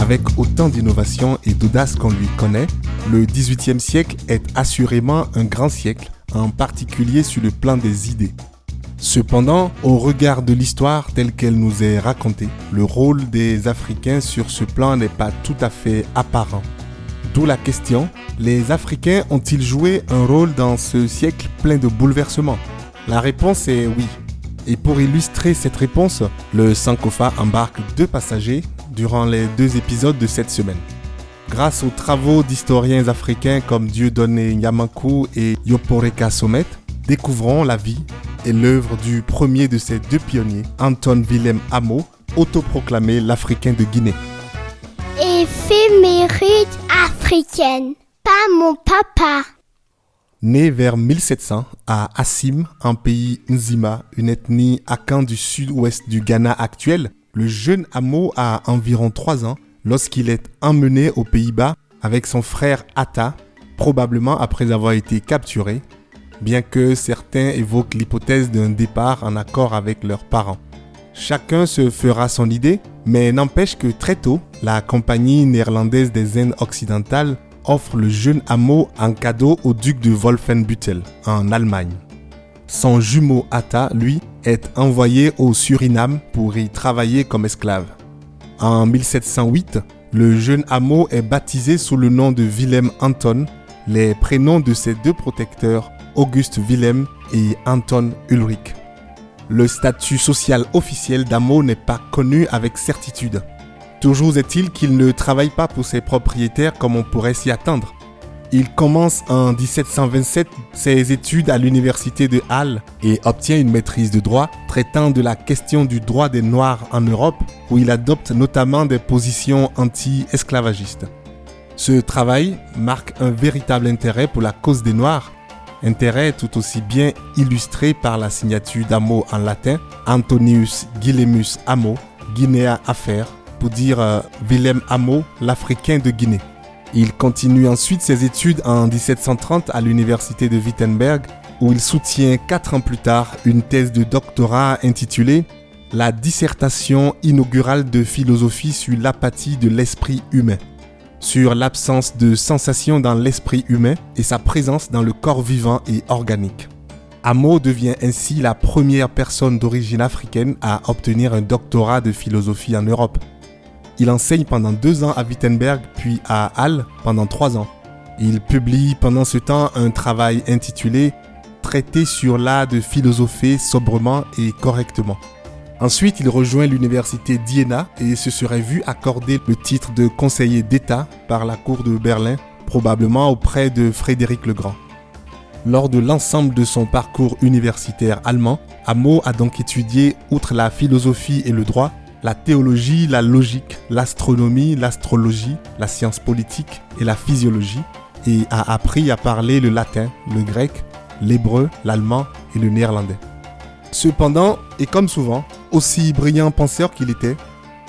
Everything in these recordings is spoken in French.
Avec autant d'innovation et d'audace qu'on lui connaît, le XVIIIe siècle est assurément un grand siècle, en particulier sur le plan des idées. Cependant, au regard de l'histoire telle qu'elle nous est racontée, le rôle des Africains sur ce plan n'est pas tout à fait apparent. D'où la question, les Africains ont-ils joué un rôle dans ce siècle plein de bouleversements? La réponse est oui. Et pour illustrer cette réponse, le Sankofa embarque 2 passagers durant les 2 épisodes de cette semaine. Grâce aux travaux d'historiens africains comme Dieudonné Nyamakou et Yoporeka Sommet, découvrons la vie et l'œuvre du premier de ces 2 pionniers, Anton Willem Amo, autoproclamé l'Africain de Guinée. Éphéméride africaine, pas mon papa. Né vers 1700 à Assim, en pays Nzima, une ethnie akan du sud-ouest du Ghana actuel, le jeune Amo a environ 3 ans lorsqu'il est emmené aux Pays-Bas avec son frère Atta, probablement après avoir été capturé, bien que certains évoquent l'hypothèse d'un départ en accord avec leurs parents. Chacun se fera son idée, mais n'empêche que très tôt, la Compagnie néerlandaise des Indes occidentales offre le jeune Amo en cadeau au duc de Wolfenbüttel, en Allemagne. Son jumeau Atta, lui, est envoyé au Suriname pour y travailler comme esclave. En 1708, le jeune Amo est baptisé sous le nom de Willem Anton, les prénoms de ses 2 protecteurs, Auguste Willem et Anton Ulrich. Le statut social officiel d'Amo n'est pas connu avec certitude. Toujours est-il qu'il ne travaille pas pour ses propriétaires comme on pourrait s'y attendre. Il commence en 1727 ses études à l'université de Halle et obtient une maîtrise de droit traitant de la question du droit des Noirs en Europe, où il adopte notamment des positions anti-esclavagistes. Ce travail marque un véritable intérêt pour la cause des Noirs, intérêt tout aussi bien illustré par la signature d'Amo en latin, Antonius Guillemus Amo, Guinea Affair, pour dire Willem Amo, l'Africain de Guinée. Il continue ensuite ses études en 1730 à l'université de Wittenberg, où il soutient 4 ans plus tard une thèse de doctorat intitulée « La dissertation inaugurale de philosophie sur l'apathie de l'esprit humain », sur l'absence de sensation dans l'esprit humain et sa présence dans le corps vivant et organique. Amo devient ainsi la première personne d'origine africaine à obtenir un doctorat de philosophie en Europe. Il enseigne pendant 2 ans à Wittenberg puis à Halle pendant 3 ans. Il publie pendant ce temps un travail intitulé « Traité sur l'art de philosopher sobrement et correctement ». Ensuite, il rejoint l'université d'Iéna et se serait vu accorder le titre de conseiller d'État par la cour de Berlin, probablement auprès de Frédéric le Grand. Lors de l'ensemble de son parcours universitaire allemand, Amo a donc étudié, outre la philosophie et le droit, la théologie, la logique, l'astronomie, l'astrologie, la science politique et la physiologie, et a appris à parler le latin, le grec, l'hébreu, l'allemand et le néerlandais. Cependant, et comme souvent, aussi brillant penseur qu'il était,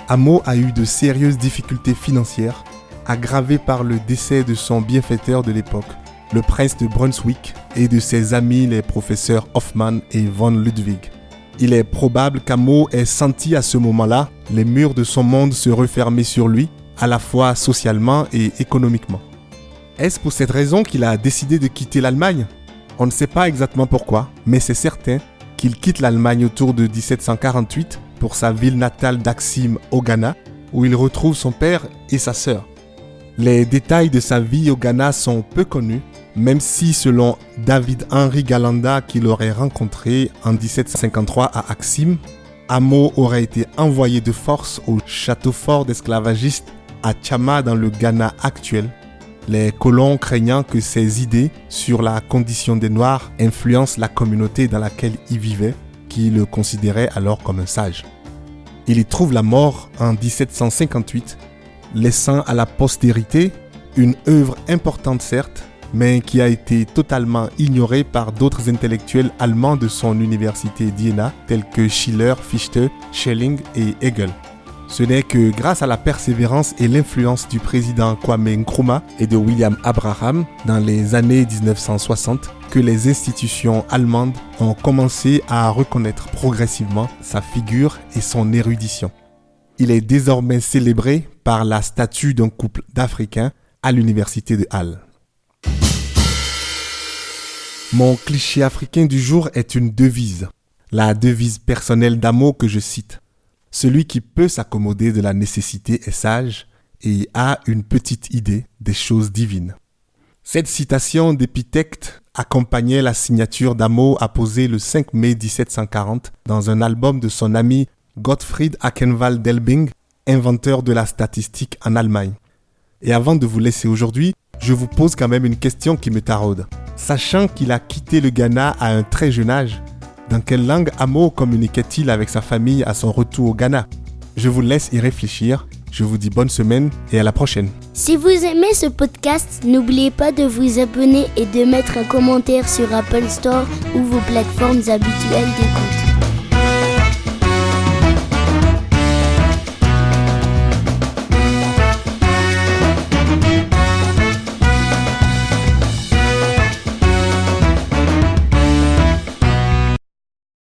Amo a eu de sérieuses difficultés financières, aggravées par le décès de son bienfaiteur de l'époque, le prince de Brunswick, et de ses amis les professeurs Hoffmann et von Ludwig. Il est probable qu'Amo ait senti à ce moment-là les murs de son monde se refermer sur lui, à la fois socialement et économiquement. Est-ce pour cette raison qu'il a décidé de quitter l'Allemagne? On ne sait pas exactement pourquoi, mais c'est certain qu'il quitte l'Allemagne autour de 1748 pour sa ville natale d'Axim au Ghana, où il retrouve son père et sa sœur. Les détails de sa vie au Ghana sont peu connus, même si selon David Henry Galanda qu'il aurait rencontré en 1753 à Axim, Amo aurait été envoyé de force au château fort d'esclavagistes à Tchama dans le Ghana actuel, les colons craignant que ses idées sur la condition des Noirs influencent la communauté dans laquelle il vivait, qui le considérait alors comme un sage. Il y trouve la mort en 1758, laissant à la postérité une œuvre importante certes, mais qui a été totalement ignorée par d'autres intellectuels allemands de son université d'Iéna, tels que Schiller, Fichte, Schelling et Hegel. Ce n'est que grâce à la persévérance et l'influence du président Kwame Nkrumah et de William Abraham dans les années 1960 que les institutions allemandes ont commencé à reconnaître progressivement sa figure et son érudition. il est désormais célébré par la statue d'un couple d'Africains à l'université de Halle. Mon cliché africain du jour est une devise, la devise personnelle d'Amo que je cite. Celui qui peut s'accommoder de la nécessité est sage et a une petite idée des choses divines. Cette citation d'Épithète accompagnait la signature d'Amo apposée le 5 mai 1740 dans un album de son ami Gottfried Achenwald Delbing, inventeur de la statistique en Allemagne. Et avant de vous laisser aujourd'hui, je vous pose quand même une question qui me taraude. Sachant qu'il a quitté le Ghana à un très jeune âge, dans quelle langue Amo communiquait-il avec sa famille à son retour au Ghana ? Je vous laisse y réfléchir. Je vous dis bonne semaine et à la prochaine. Si vous aimez ce podcast, n'oubliez pas de vous abonner et de mettre un commentaire sur Apple Store ou vos plateformes habituelles d'écoute.